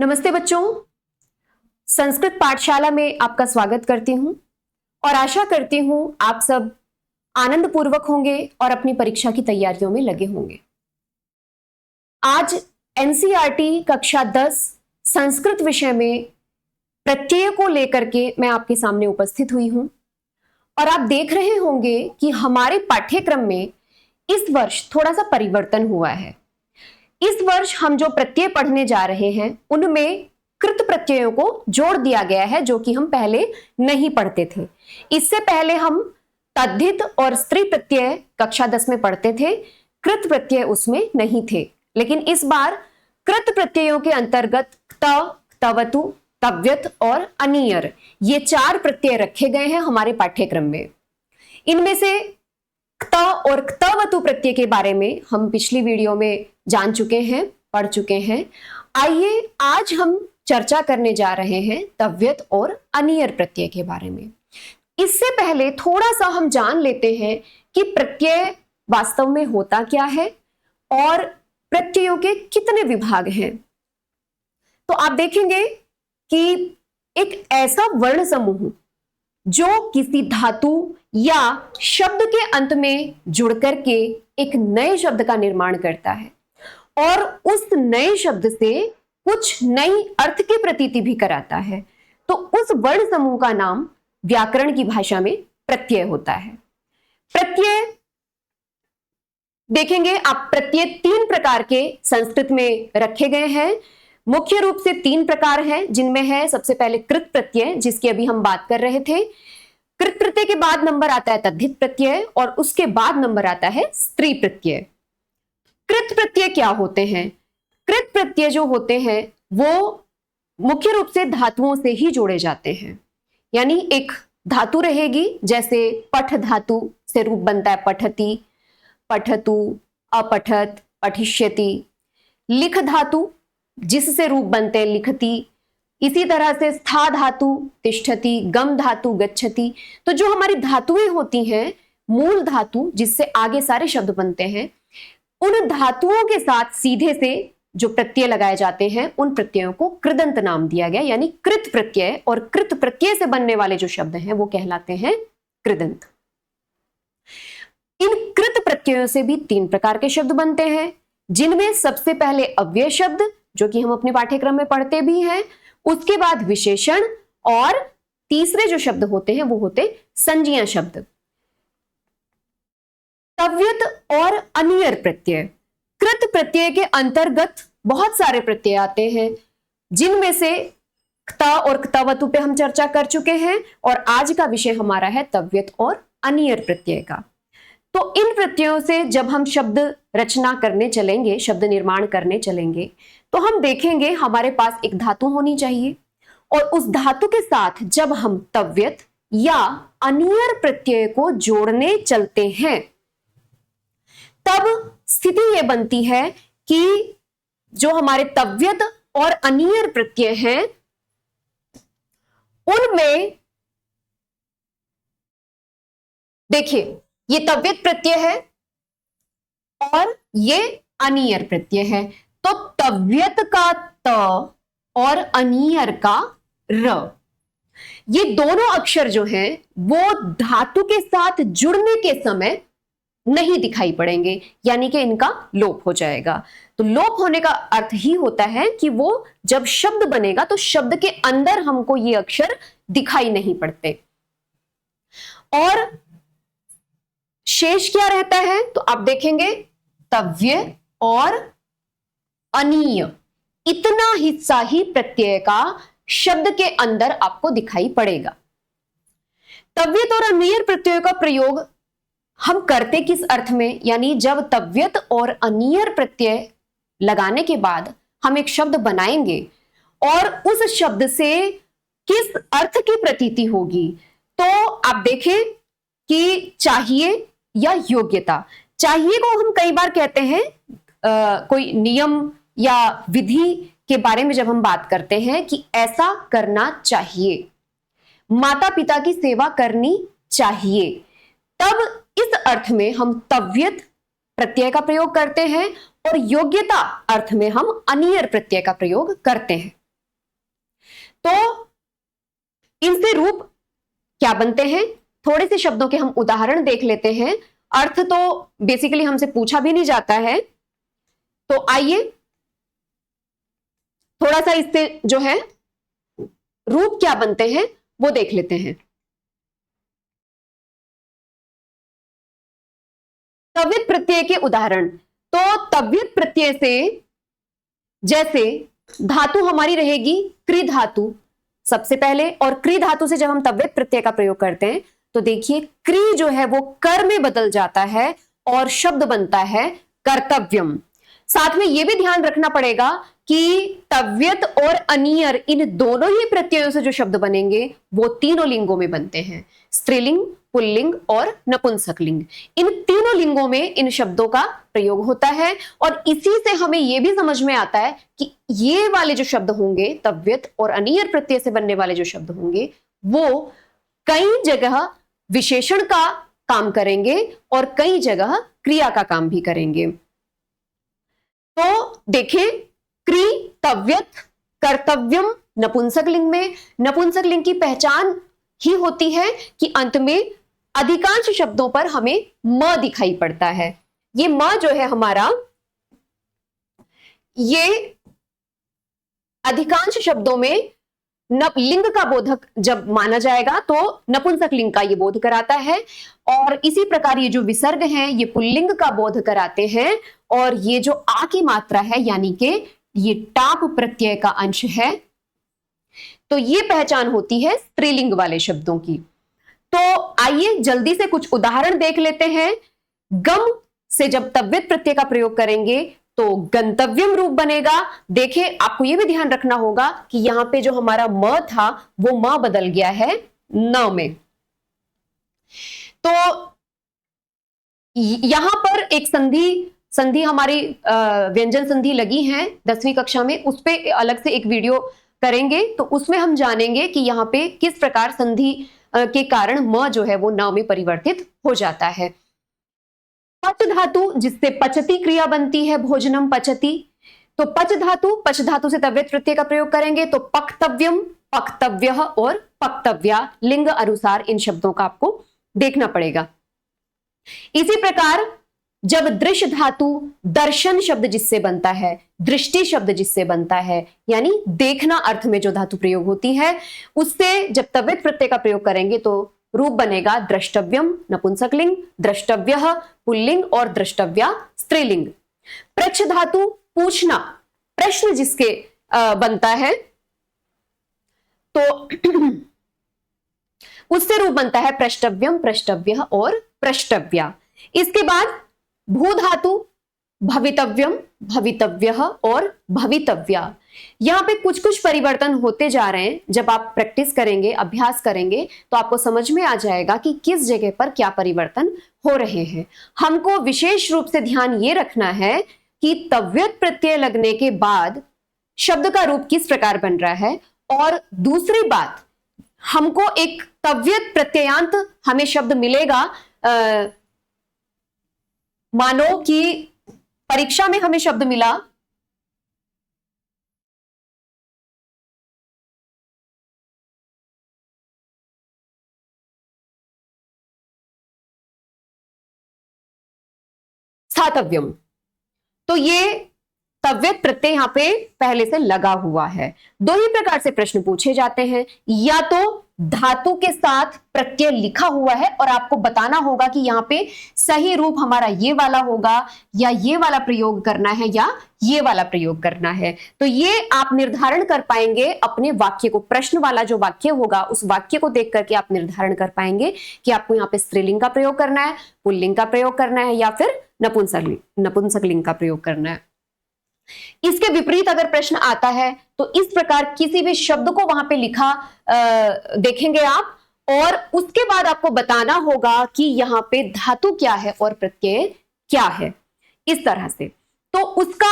नमस्ते बच्चों, संस्कृत पाठशाला में आपका स्वागत करती हूं और आशा करती हूं आप सब आनंद पूर्वक होंगे और अपनी परीक्षा की तैयारियों में लगे होंगे। आज एनसीईआरटी कक्षा 10 संस्कृत विषय में प्रत्यय को लेकर के मैं आपके सामने उपस्थित हुई हूं और आप देख रहे होंगे कि हमारे पाठ्यक्रम में इस वर्ष थोड़ा सा परिवर्तन हुआ है। इस वर्ष हम जो प्रत्यय पढ़ने जा रहे हैं उनमें कृत प्रत्ययों को जोड़ दिया गया है, जो कि हम पहले नहीं पढ़ते थे। इससे पहले हम तद्धित और स्त्री प्रत्यय कक्षा 10 में पढ़ते थे, कृत प्रत्यय उसमें नहीं थे। लेकिन इस बार कृत प्रत्ययों के अंतर्गत त, तवतु, तव्यत और अनियर ये 4 प्रत्यय रखे गए हैं हमारे पाठ्यक्रम में। इनमें से क्त और क्तवतु प्रत्यय के बारे में हम पिछली वीडियो में जान चुके हैं, पढ़ चुके हैं। आइए आज हम चर्चा करने जा रहे हैं तव्यत और अनियर प्रत्यय के बारे में। इससे पहले थोड़ा सा हम जान लेते हैं कि प्रत्यय वास्तव में होता क्या है और प्रत्ययों के कितने विभाग हैं। तो आप देखेंगे कि एक ऐसा वर्ण समूह जो किसी धातु या शब्द के अंत में जुड़ करके एक नए शब्द का निर्माण करता है और उस नए शब्द से कुछ नई अर्थ की प्रतीति भी कराता है, तो उस वर्ण समूह का नाम व्याकरण की भाषा में प्रत्यय होता है। प्रत्यय देखेंगे आप, प्रत्यय 3 प्रकार के संस्कृत में रखे गए हैं। मुख्य रूप से 3 प्रकार हैं, जिनमें है सबसे पहले कृत प्रत्यय, जिसकी अभी हम बात कर रहे थे। कृत प्रत्यय के बाद नंबर आता है तद्धित प्रत्यय और उसके बाद नंबर आता है स्त्री प्रत्यय। कृत प्रत्यय क्या होते हैं? कृत प्रत्यय जो होते हैं वो मुख्य रूप से धातुओं से ही जोड़े जाते हैं। यानी एक धातु रहेगी, जैसे पठ धातु से रूप बनता है पठति, पठतु, अपठत, पठिष्यति। लिख धातु जिससे रूप बनते हैं लिखति। इसी तरह से स्था धातु तिष्ठति, गम धातु गच्छति। तो जो हमारी धातुएं होती हैं, मूल धातु जिससे आगे सारे शब्द बनते हैं, उन धातुओं के साथ सीधे से जो प्रत्यय लगाए जाते हैं उन प्रत्ययों को कृदंत नाम दिया गया, यानी कृत प्रत्यय। और कृत प्रत्यय से बनने वाले जो शब्द हैं वो कहलाते हैं कृदंत। इन कृत प्रत्ययों से भी 3 प्रकार के शब्द बनते हैं, जिनमें सबसे पहले अव्यय शब्द, जो कि हम अपने पाठ्यक्रम में पढ़ते भी हैं, उसके बाद विशेषण और तीसरे जो शब्द होते हैं वो होते संज्ञा शब्द। तव्यत और अनियर प्रत्यय। कृत प्रत्यय के अंतर्गत बहुत सारे प्रत्यय आते हैं, जिनमें से क्त और क्तवतु पे हम चर्चा कर चुके हैं और आज का विषय हमारा है तव्यत और अनियर प्रत्यय का। तो इन प्रत्ययों से जब हम शब्द रचना करने चलेंगे, शब्द निर्माण करने चलेंगे, तो हम देखेंगे हमारे पास एक धातु होनी चाहिए और उस धातु के साथ जब हम तव्यत या अनियर प्रत्यय को जोड़ने चलते हैं, तब स्थिति यह बनती है कि जो हमारे तव्यत और अनियर प्रत्यय हैं उनमें देखिए ये तव्यत प्रत्यय है और ये अनियर प्रत्यय है। तो तव्यत का त और अनियर का र, ये दोनों अक्षर जो हैं वो धातु के साथ जुड़ने के समय नहीं दिखाई पड़ेंगे, यानी कि इनका लोप हो जाएगा। तो लोप होने का अर्थ ही होता है कि वो जब शब्द बनेगा तो शब्द के अंदर हमको ये अक्षर दिखाई नहीं पड़ते। और शेष क्या रहता है? तो आप देखेंगे तव्य और अनीय, इतना हिस्सा ही प्रत्यय का शब्द के अंदर आपको दिखाई पड़ेगा। तव्यत और अनियर प्रत्यय का प्रयोग हम करते किस अर्थ में? यानी जब तव्यत और अनियर प्रत्यय लगाने के बाद हम एक शब्द बनाएंगे और उस शब्द से किस अर्थ की प्रतीति होगी, तो आप देखें कि चाहिए या योग्यता। चाहिए को हम कई बार कहते हैं कोई नियम या विधि के बारे में जब हम बात करते हैं कि ऐसा करना चाहिए, माता पिता की सेवा करनी चाहिए, तब इस अर्थ में हम तव्यत प्रत्यय का प्रयोग करते हैं और योग्यता अर्थ में हम अनियर प्रत्यय का प्रयोग करते हैं। तो इनसे रूप क्या बनते हैं, थोड़े से शब्दों के हम उदाहरण देख लेते हैं। अर्थ तो बेसिकली हमसे पूछा भी नहीं जाता है, तो आइए थोड़ा सा इससे जो है रूप क्या बनते हैं वो देख लेते हैं। तव्यत प्रत्यय के उदाहरण, तो तव्यत प्रत्यय से जैसे धातु हमारी रहेगी क्री धातु सबसे पहले, और क्री धातु से जब हम तव्यत प्रत्यय का प्रयोग करते हैं तो देखिए क्री जो है वो कर में बदल जाता है और शब्द बनता है कर्तव्यम। साथ में यह भी ध्यान रखना पड़ेगा कि तव्यत और अनियर इन दोनों ही प्रत्ययों से जो शब्द बनेंगे वो तीनों लिंगों में बनते हैं, स्त्रीलिंग, पुल्लिंग और नपुंसकलिंग। इन तीनों लिंगों में इन शब्दों का प्रयोग होता है, और इसी से हमें यह भी समझ में आता है कि ये वाले जो शब्द होंगे तव्यत और अनियर प्रत्यय से बनने वाले जो शब्द होंगे वो कई जगह विशेषण का काम करेंगे और कई जगह क्रिया का काम भी करेंगे। तो देखें, क्री, तव्यत, कर्तव्यम नपुंसकलिंग में, नपुंसकलिंग की पहचान ही होती है कि अंत में अधिकांश शब्दों पर हमें म दिखाई पड़ता है। ये म जो है हमारा, ये अधिकांश शब्दों में लिंग का बोधक जब माना जाएगा तो नपुंसकलिंग का ये बोध कराता है, और इसी प्रकार ये जो विसर्ग हैं ये पुल्लिंग का बोध कराते हैं, और ये जो आ की मात्रा है यानी कि ये टाप प्रत्यय का अंश है, तो ये पहचान होती है स्त्रीलिंग वाले शब्दों की। तो आइए जल्दी से कुछ उदाहरण देख लेते हैं। गम से जब तव्यत प्रत्यय का प्रयोग करेंगे तो गंतव्यम रूप बनेगा। देखें, आपको यह भी ध्यान रखना होगा कि यहां पे जो हमारा म था वो म बदल गया है न में। तो यहां पर एक संधि हमारी व्यंजन संधि लगी है 10वीं कक्षा में, उस पे अलग से एक वीडियो करेंगे, तो उसमें हम जानेंगे कि यहां पे किस प्रकार संधि के कारण म जो है वो न में परिवर्तित हो जाता है। पच धातु जिससे पचती क्रिया बनती है, भोजनम पचती, तो पच धातु से तव्यत प्रत्यय का प्रयोग करेंगे तो पक्तव्यम, पक्तव्यः और पक्तव्या लिंग अनुसार इन शब्दों का आपको देखना पड़ेगा। इसी प्रकार जब दृश्य धातु दर्शन शब्द जिससे बनता है, दृष्टि शब्द जिससे बनता है, यानी देखना अर्थ में जो धातु प्रयोग होती है, उससे जब तव्यत प्रत्यय का प्रयोग करेंगे तो रूप बनेगा द्रष्टव्यम नपुंसकलिंग, द्रष्टव्यः पुल्लिंग और द्रष्टव्या स्त्रीलिंग। प्रच्छ धातु पूछना, प्रश्न जिसके बनता है तो उससे रूप बनता है प्रष्टव्यम, प्रष्टव्यः और प्रष्टव्या। इसके बाद भू धातु भवितव्यम, भवितव्यः और भवितव्या। यहां पे कुछ कुछ परिवर्तन होते जा रहे हैं, जब आप प्रैक्टिस करेंगे, अभ्यास करेंगे तो आपको समझ में आ जाएगा कि किस जगह पर क्या परिवर्तन हो रहे हैं। हमको विशेष रूप से ध्यान ये रखना है कि तव्यत प्रत्यय लगने के बाद शब्द का रूप किस प्रकार बन रहा है, और दूसरी बात हमको एक तव्यत प्रत्ययांत हमें शब्द मिलेगा, मानो कि परीक्षा में हमें शब्द मिला स्थातव्यम, तो ये तव्यत प्रत्यय यहां पे पहले से लगा हुआ है। दो ही प्रकार से प्रश्न पूछे जाते हैं, या तो धातु के साथ प्रत्यय लिखा हुआ है और आपको बताना होगा कि यहां पे सही रूप हमारा ये वाला होगा, या ये वाला प्रयोग करना है, या ये वाला प्रयोग करना है। तो ये आप निर्धारण कर पाएंगे अपने वाक्य को, प्रश्न वाला जो वाक्य होगा उस वाक्य को देख करके आप निर्धारण कर पाएंगे कि आपको यहाँ पे स्त्रीलिंग का प्रयोग करना है, पुल्लिंग का प्रयोग करना है, या फिर नपुंसकलिंग का प्रयोग करना है। इसके विपरीत अगर प्रश्न आता है तो इस प्रकार किसी भी शब्द को वहां पे लिखा देखेंगे आप, और उसके बाद आपको बताना होगा कि यहां पे धातु क्या है और प्रत्यय क्या है, इस तरह से। तो उसका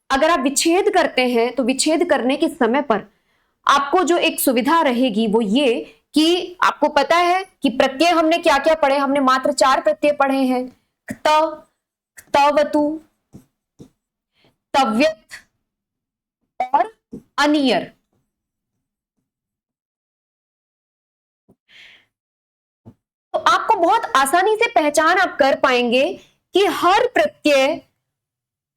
अगर आप विच्छेद करते हैं तो विच्छेद करने के समय पर आपको जो एक सुविधा रहेगी वो ये कि आपको पता है कि प्रत्यय हमने क्या क्या पढ़े, हमने मात्र 4 प्रत्यय पढ़े हैं, क्त, तवतु, तव्यत और अनियर। आपको बहुत आसानी से पहचान आप कर पाएंगे कि हर प्रत्यय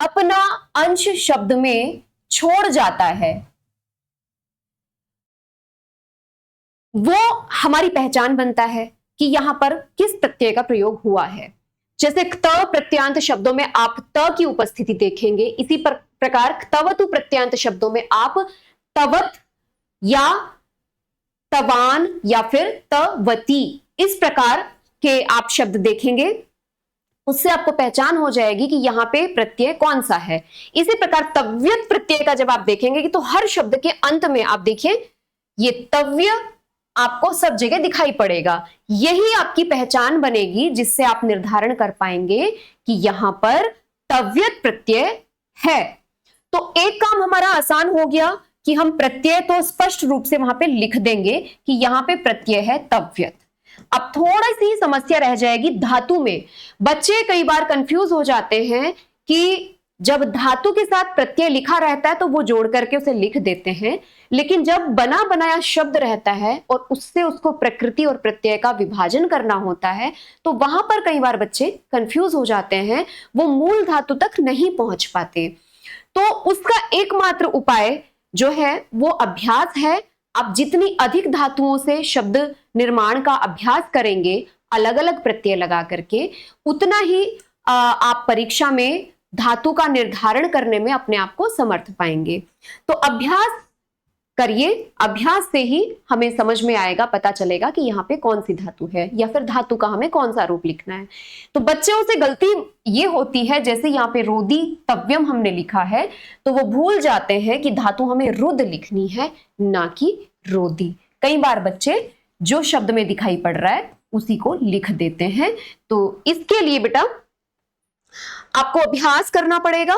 अपना अंश शब्द में छोड़ जाता है, वो हमारी पहचान बनता है कि यहां पर किस प्रत्यय का प्रयोग हुआ है। जैसे त प्रत्यांत शब्दों में आप त की उपस्थिति देखेंगे, इसी प्रकार तवतु प्रत्यांत शब्दों में आप तवत या तवान या फिर तवती, इस प्रकार के आप शब्द देखेंगे, उससे आपको पहचान हो जाएगी कि यहां पे प्रत्यय कौन सा है। इसी प्रकार तव्यत प्रत्यय का जब आप देखेंगे कि तो हर शब्द के अंत में आप देखिए ये तव्य आपको सब जगह दिखाई पड़ेगा। यही आपकी पहचान बनेगी जिससे आप निर्धारण कर पाएंगे कि यहां पर तव्यत प्रत्यय है। तो एक काम हमारा आसान हो गया कि हम प्रत्यय तो स्पष्ट रूप से वहां पे लिख देंगे कि यहां पे प्रत्यय है तव्यत। अब थोड़ी सी समस्या रह जाएगी धातु में। बच्चे कई बार कंफ्यूज हो जाते हैं कि जब धातु के साथ प्रत्यय लिखा रहता है तो वो जोड़ करके उसे लिख देते हैं, लेकिन जब बना बनाया शब्द रहता है और उससे उसको प्रकृति और प्रत्यय का विभाजन करना होता है तो वहां पर कई बार बच्चे कंफ्यूज हो जाते हैं, वो मूल धातु तक नहीं पहुंच पाते। तो उसका एकमात्र उपाय जो है वो अभ्यास है। आप जितनी अधिक धातुओं से शब्द निर्माण का अभ्यास करेंगे अलग अलग प्रत्यय लगा करके, उतना ही आप परीक्षा में धातु का निर्धारण करने में अपने आप को समर्थ पाएंगे। तो अभ्यास करिए, अभ्यास से ही हमें समझ में आएगा, पता चलेगा कि यहाँ पे कौन सी धातु है या फिर धातु का हमें कौन सा रूप लिखना है। तो बच्चों से गलती ये होती है, जैसे यहाँ पे रोदी तव्यम हमने लिखा है तो वो भूल जाते हैं कि धातु हमें रुद लिखनी है, ना कि रोदी। कई बार बच्चे जो शब्द में दिखाई पड़ रहा है उसी को लिख देते हैं। तो इसके लिए बेटा आपको अभ्यास करना पड़ेगा।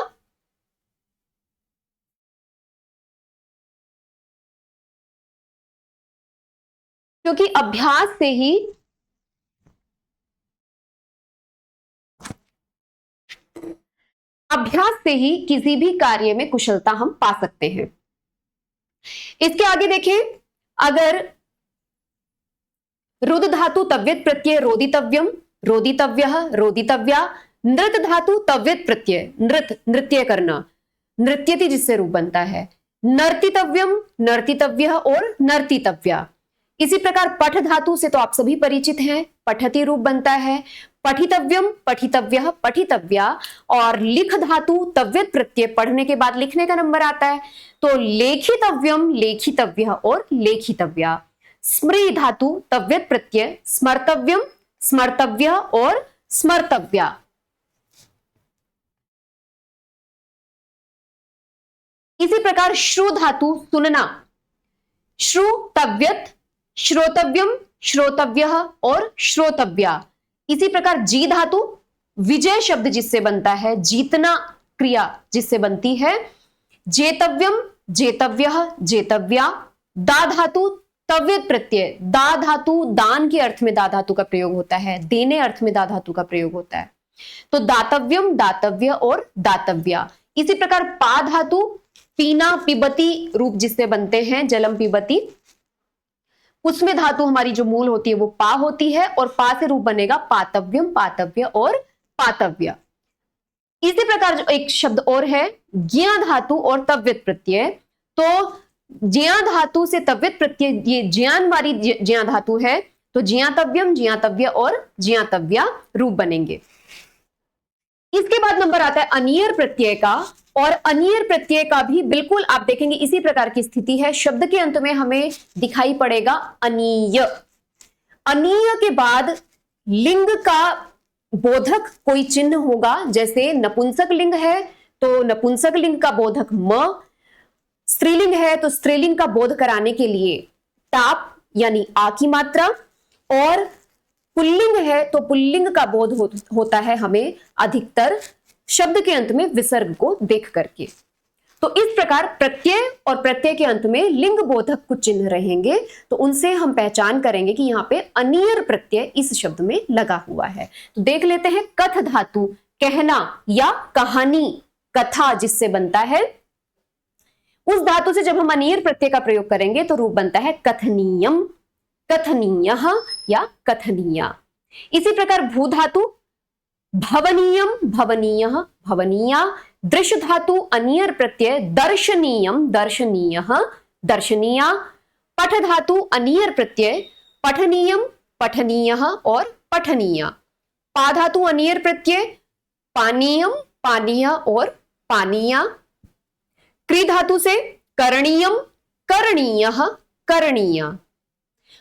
क्योंकि अभ्यास से ही किसी भी कार्य में कुशलता हम पा सकते हैं। इसके आगे देखें, अगर रुद धातु तव्यत प्रत्यय रोदितव्यम, रोदितव्यः, रोदितव्या, नृत धातु तव्यत प्रत्यय नृत, नृत्य करना, नृत्यति जिससे रूप बनता है, नर्तितव्यम, नर्तितव्यः और नर्तितव्या। इसी प्रकार पठ धातु से तो आप सभी परिचित हैं, पठति रूप बनता है, पठितव्यम, पठितव्यः, पठितव्या। और लिख धातु तव्यत प्रत्यय पढ़ने के बाद लिखने का नंबर आता है, तो लेखितव्यम, लेखितव्यः और लेखितव्या। स्मृ धातु तव्यत प्रत्यय स्मर्तव्यम, स्मर्तव्यः और स्मर्तव्या। इसी प्रकार श्रु धातु सुनना, श्रु तव्यत, श्रोतव्यम, श्रोतव्यः और श्रोतव्या। इसी प्रकार जी धातु विजय शब्द जिससे बनता है, जीतना क्रिया जिससे बनती है, जेतव्यम, जेतव्यः, जेतव्या। दा धातु तव्यत प्रत्यय, दा धातु दान के अर्थ में दा धातु का प्रयोग होता है, देने अर्थ में दा धातु का प्रयोग होता है, तो दातव्यम, दातव्य और दातव्या। इसी प्रकार पा धातु पीना, पिबती रूप जिससे बनते हैं, जलम पिबती, उसमें धातु हमारी जो मूल होती है वो पा होती है और पा से रूप बनेगा पातव्यम, पातव्य और पातव्य। इसी प्रकार जो एक शब्द और है ज्ञा धातु और तव्यत प्रत्यय, तो ज्ञा धातु से तव्यत प्रत्यय, ये ज्ञान वाली ज्ञा धातु है, तो ज्ञातव्यम, ज्ञातव्य और ज्ञातव्या रूप बनेंगे। इसके बाद नंबर आता है अनियर प्रत्यय का, और अनियर प्रत्यय का भी बिल्कुल आप देखेंगे इसी प्रकार की स्थिति है। शब्द के अंत में हमें दिखाई पड़ेगा अनीय। अनीय के बाद लिंग का बोधक कोई चिन्ह होगा, जैसे नपुंसक लिंग है तो नपुंसक लिंग का बोधक म, स्त्रीलिंग है तो स्त्रीलिंग का बोध कराने के लिए टाप यानी आ की मात्रा, और पुल्लिंग है तो पुल्लिंग का बोध होता है हमें अधिकतर शब्द के अंत में विसर्ग को देख करके। तो इस प्रकार प्रत्यय और प्रत्यय के अंत में लिंग बोधक कुछ चिन्ह रहेंगे, तो उनसे हम पहचान करेंगे कि यहाँ पे अनियर प्रत्यय इस शब्द में लगा हुआ है। तो देख लेते हैं कथ धातु कहना या कहानी, कथा जिससे बनता है, उस धातु से जब हम अनियर प्रत्यय का प्रयोग करेंगे तो रूप बनता है कथनीयम, कथनीयः या कथनीया। इसी प्रकार भू धातु भवनीयम, भवनीयः, भवनीया। दृश धातु अनियर प्रत्यय दर्शनीयम, दर्शनीयः, दर्शनीया। पठ धातु अनियर प्रत्यय पठनीयम, पठनीयः और पठनीया। पा धातु अनियर प्रत्यय पानीयम, पानीय और पानीया। क्री धातु से करणीयम, करणीयः, करणीया।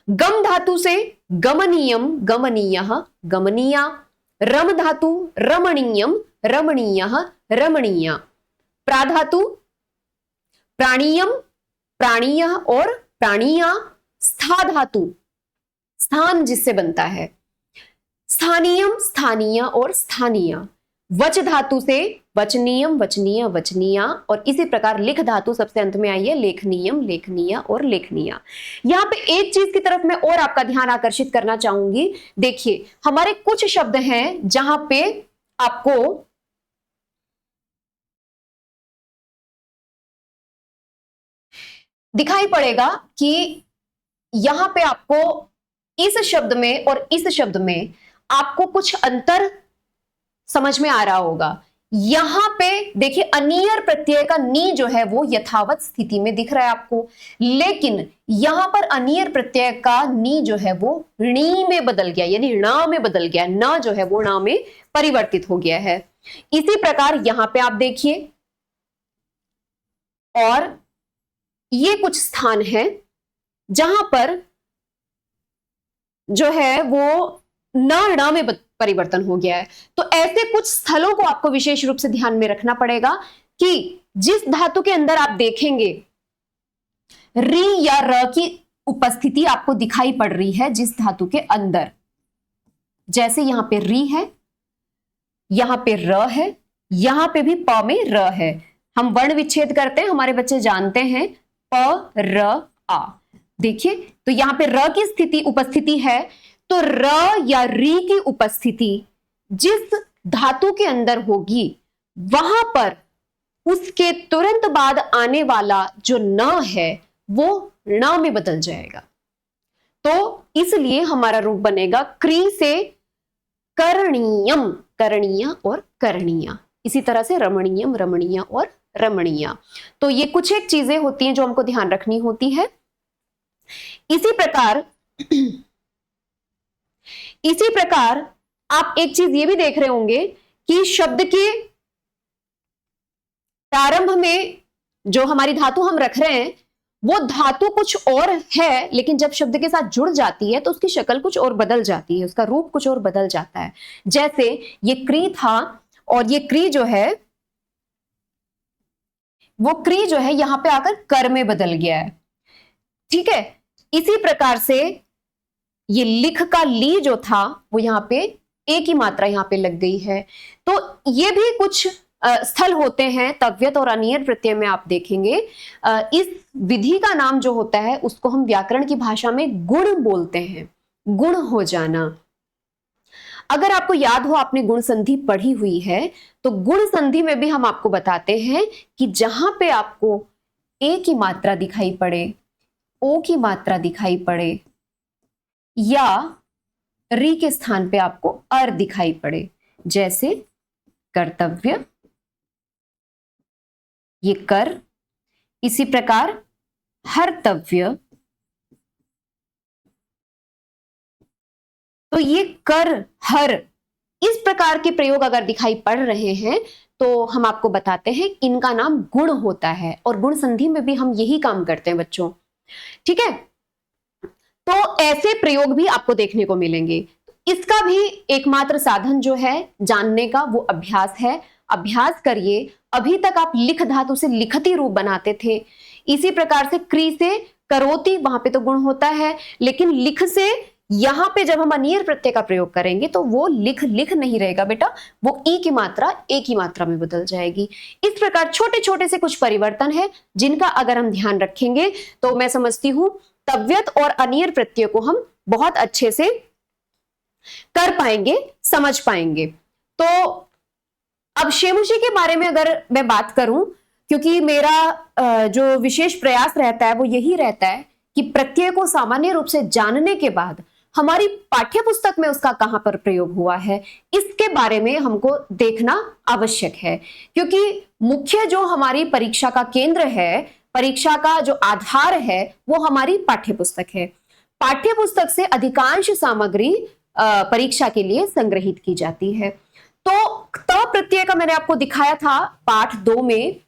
गम धातु से गमनीयम, गमनीयः, गमनीया। रम धातु रमणीयम, रमणीयः, रमणीया। प्रा धातु प्राणीयम, प्राणीयः और प्राणीया। स्था धातु स्थान जिससे बनता है स्थानीयम, स्थानीय और स्थानीय। वच धातु से वचनीयम, वचनीय, वचनीया। और इसी प्रकार लिख धातु सबसे अंत में आई है लेखनीयम, लेखनीय और लेखनीया। यहां पे एक चीज की तरफ मैं और आपका ध्यान आकर्षित करना चाहूंगी। देखिए हमारे कुछ शब्द हैं जहां पे आपको दिखाई पड़ेगा कि यहां पे आपको इस शब्द में और इस शब्द में आपको कुछ अंतर समझ में आ रहा होगा। यहां पे देखिए अनियर प्रत्यय का नी जो है वो यथावत स्थिति में दिख रहा है आपको, लेकिन यहां पर अनियर प्रत्यय का नी जो है वो णी में बदल गया, यानी ण में बदल गया। न जो है वो ण में परिवर्तित हो गया है। इसी प्रकार यहां पे आप देखिए, और ये कुछ स्थान है जहां पर जो है वो न में परिवर्तन हो गया है। तो ऐसे कुछ स्थलों को आपको विशेष रूप से ध्यान में रखना पड़ेगा कि जिस धातु के अंदर आप देखेंगे री या र की उपस्थिति आपको दिखाई पड़ रही है जिस धातु के अंदर, जैसे यहां पे री है, यहां पे र है, यहां पे भी प में र है। हम वर्ण विच्छेद करते हैं, हमारे बच्चे जानते हैं, प र आ। देखिए तो यहां पे र की स्थिति उपस्थिति है, तो र या री की उपस्थिति जिस धातु के अंदर होगी वहां पर उसके तुरंत बाद आने वाला जो न है वो ण में बदल जाएगा। तो इसलिए हमारा रूप बनेगा क्री से करणीयम, करणीय और करणीया। इसी तरह से रमणीयम, रमणीय और रमणीया। तो ये कुछ एक चीजें होती हैं जो हमको ध्यान रखनी होती है। इसी प्रकार आप एक चीज ये भी देख रहे होंगे कि शब्द के प्रारंभ में जो हमारी धातु हम रख रहे हैं वो धातु कुछ और है, लेकिन जब शब्द के साथ जुड़ जाती है तो उसकी शक्ल कुछ और बदल जाती है, उसका रूप कुछ और बदल जाता है। जैसे ये क्री था और ये क्री जो है वो क्री जो है यहां पे आकर कर में बदल गया है। ठीक है, इसी प्रकार से ये लिख का ली जो था वो यहां पे एक ही मात्रा यहां पे लग गई है। तो ये भी कुछ स्थल होते हैं तव्यत और अनियर प्रत्यय में आप देखेंगे। इस विधि का नाम जो होता है उसको हम व्याकरण की भाषा में गुण बोलते हैं, गुण हो जाना। अगर आपको याद हो आपने गुण संधि पढ़ी हुई है, तो गुण संधि में भी हम आपको बताते हैं कि जहां पे आपको ए की मात्रा दिखाई पड़े, ओ की मात्रा दिखाई पड़े या री के स्थान पे आपको अर दिखाई पड़े, जैसे कर्तव्य, ये कर, इसी प्रकार हर्तव्य, तो ये कर हर, इस प्रकार के प्रयोग अगर दिखाई पड़ रहे हैं तो हम आपको बताते हैं इनका नाम गुण होता है। और गुण संधि में भी हम यही काम करते हैं बच्चों। ठीक है, तो ऐसे प्रयोग भी आपको देखने को मिलेंगे। इसका भी एकमात्र साधन जो है जानने का वो अभ्यास है। अभ्यास करिए। अभी तक आप लिख धातु से लिखती रूप बनाते थे, इसी प्रकार से क्री से करोति, वहां पे तो गुण होता है, लेकिन लिख से यहां पे जब हम अनियर प्रत्यय का प्रयोग करेंगे तो वो लिख लिख नहीं रहेगा बेटा, वो ई की मात्रा एक ही मात्रा में बदल जाएगी। इस प्रकार छोटे छोटे से कुछ परिवर्तन है जिनका अगर हम ध्यान रखेंगे तो मैं समझती हूं तव्यत और अनियर प्रत्यय को हम बहुत अच्छे से कर पाएंगे, समझ पाएंगे। तो अब शेमुशी के बारे में अगर मैं बात करूं, क्योंकि मेरा जो विशेष प्रयास रहता है वो यही रहता है कि प्रत्यय को सामान्य रूप से जानने के बाद हमारी पाठ्य पुस्तक में उसका कहां पर प्रयोग हुआ है, इसके बारे में हमको देखना आवश्यक है। क्योंकि मुख्य जो हमारी परीक्षा का केंद्र है, परीक्षा का जो आधार है, वो हमारी पाठ्य पुस्तक है। पाठ्य पुस्तक से अधिकांश सामग्री परीक्षा के लिए संग्रहित की जाती है। तो त प्रत्यय का मैंने आपको दिखाया था पाठ 2 में,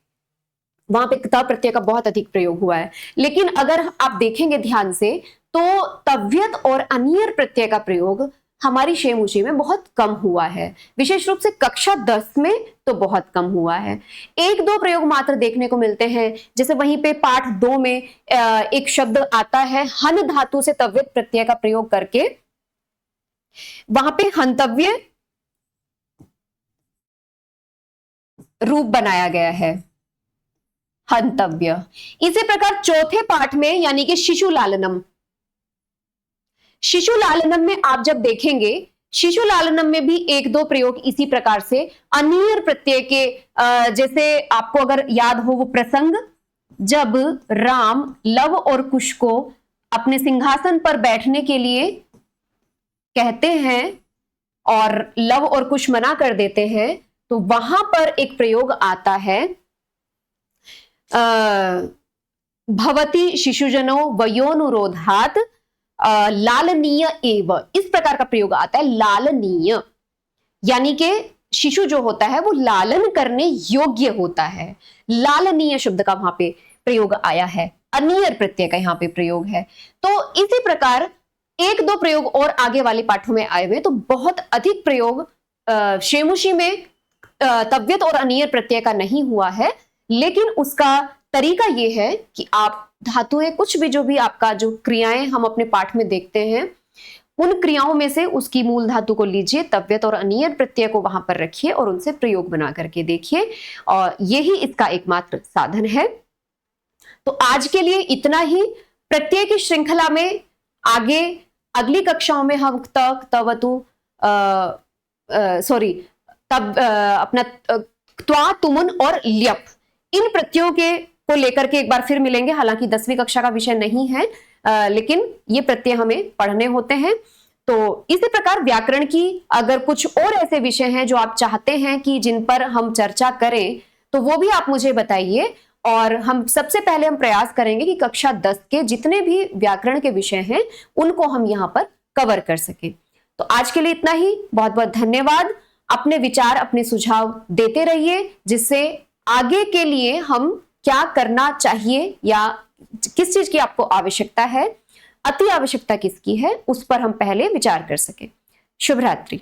वहां पे त प्रत्यय का बहुत अधिक प्रयोग हुआ है। लेकिन अगर आप देखेंगे ध्यान से तो तव्यत और अनियर प्रत्यय का प्रयोग हमारी शेमुशी में बहुत कम हुआ है, विशेष रूप से कक्षा 10 में तो बहुत कम हुआ है। 1-2 प्रयोग मात्र देखने को मिलते हैं। जैसे वहीं पे पाठ 2 में एक शब्द आता है हन धातु से तव्यत प्रत्यय का प्रयोग करके, वहां पे हंतव्य रूप बनाया गया है, हंतव्य। इसी प्रकार चौथे पाठ में यानी कि शिशु लालनम, शिशु लालनम में आप जब देखेंगे, शिशु लालनम में भी 1-2 प्रयोग इसी प्रकार से अनियर प्रत्यय के, जैसे आपको अगर याद हो वो प्रसंग, जब राम लव और कुश को अपने सिंहासन पर बैठने के लिए कहते हैं और लव और कुश मना कर देते हैं, तो वहां पर एक प्रयोग आता है भवती शिशुजनो वयोनुरोधात लालनीय एव, इस प्रकार का प्रयोग आता है। लालनीय यानी कि शिशु जो होता है वो लालन करने योग्य होता है। लालनीय शब्द का वहां पे प्रयोग आया है, अनियर प्रत्यय का यहां पे प्रयोग है। तो इसी प्रकार 1-2 प्रयोग और आगे वाले पाठों में आए हुए, तो बहुत अधिक प्रयोग शेमुशी में तव्यत और अनियर प्रत्यय का नहीं हुआ है। लेकिन उसका तरीका यह है कि आप धातुएं, कुछ भी जो भी आपका जो क्रियाएं हम अपने पाठ में देखते हैं, उन क्रियाओं में से उसकी मूल धातु को लीजिए, तव्यत और अनियर प्रत्यय को वहां पर रखिए और उनसे प्रयोग बना करके देखिए, और यही इसका एकमात्र साधन है। तो आज के लिए इतना ही। प्रत्यय की श्रृंखला में आगे अगली कक्षाओं में हम तक, तवतु, अपना त्वा, तुमुन और ल्यप, इन प्रत्ययों को लेकर के एक बार फिर मिलेंगे। हालांकि 10वीं कक्षा का विषय नहीं है, लेकिन ये प्रत्यय हमें पढ़ने होते हैं। तो इसी प्रकार व्याकरण की अगर कुछ और ऐसे विषय हैं जो आप चाहते हैं कि जिन पर हम चर्चा करें, तो वो भी आप मुझे बताइए, और हम सबसे पहले हम प्रयास करेंगे कि कक्षा 10 के जितने भी व्याकरण के विषय हैं उनको हम यहाँ पर कवर कर सकें। तो आज के लिए इतना ही। बहुत बहुत धन्यवाद। अपने विचार, अपने सुझाव देते रहिए, जिससे आगे के लिए हम क्या करना चाहिए या किस चीज की आपको आवश्यकता है, अति आवश्यकता किसकी है, उस पर हम पहले विचार कर सकें। शुभ रात्रि।